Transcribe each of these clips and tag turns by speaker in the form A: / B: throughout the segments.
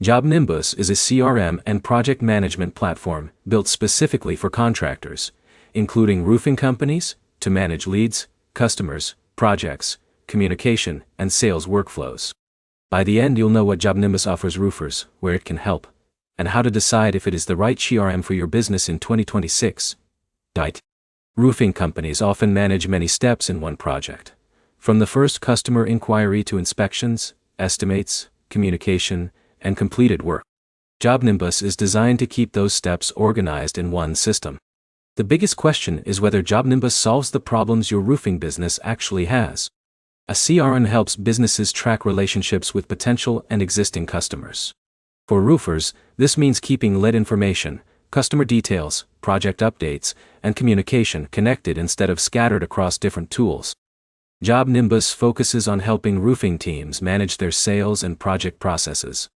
A: JobNimbus is a CRM and project management platform built specifically for contractors, including roofing companies, to manage leads, customers, projects, communication, and sales workflows. By the end, you'll know what JobNimbus offers roofers, where it can help, and how to decide if it is the right CRM for your business in 2026. Roofing companies often manage many steps in one project, from the first customer inquiry to inspections, estimates, communication, and completed work. JobNimbus is designed to keep those steps organized in one system. The biggest question is whether JobNimbus solves the problems your roofing business actually has. A CRM helps businesses track relationships with potential and existing customers. For roofers, this means keeping lead information, customer details, project updates, and communication connected instead of scattered across different tools. JobNimbus focuses on helping roofing teams manage their sales and project processes.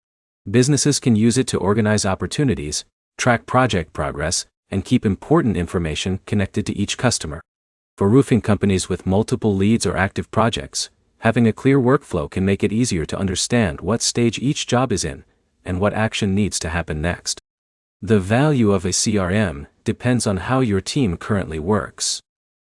A: Businesses can use it to organize opportunities, track project progress, and keep important information connected to each customer. For roofing companies with multiple leads or active projects, having a clear workflow can make it easier to understand what stage each job is in and what action needs to happen next. The value of a CRM depends on how your team currently works.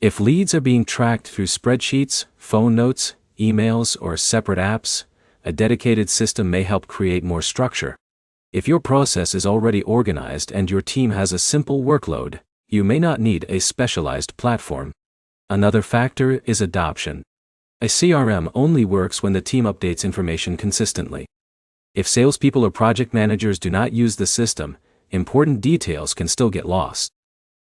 A: If leads are being tracked through spreadsheets, phone notes, emails, or separate apps, a dedicated system may help create more structure. If your process is already organized and your team has a simple workload, you may not need a specialized platform. Another factor is adoption. A CRM only works when the team updates information consistently. If salespeople or project managers do not use the system, important details can still get lost.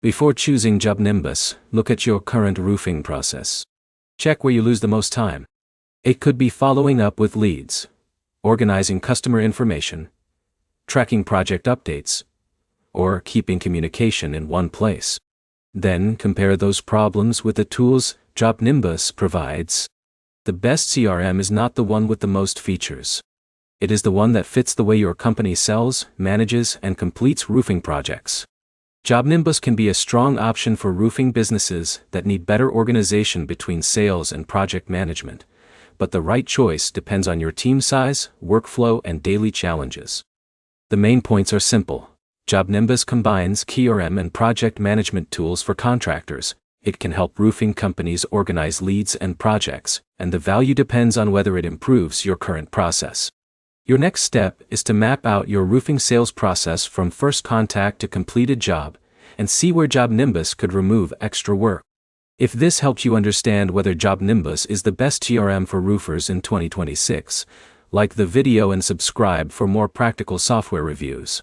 A: Before choosing JobNimbus, look at your current roofing process. Check where you lose the most time. It could be following up with leads, organizing customer information, tracking project updates, or keeping communication in one place. Then compare those problems with the tools JobNimbus provides. The best CRM is not the one with the most features. It is the one that fits the way your company sells, manages, and completes roofing projects. JobNimbus can be a strong option for roofing businesses that need better organization between sales and project management, but the right choice depends on your team size, workflow, and daily challenges. The main points are simple. JobNimbus combines CRM and project management tools for contractors. It can help roofing companies organize leads and projects, and the value depends on whether it improves your current process. Your next step is to map out your roofing sales process from first contact to completed job, and see where JobNimbus could remove extra work. If this helps you understand whether JobNimbus is the best CRM for roofers in 2026, like the video and subscribe for more practical software reviews.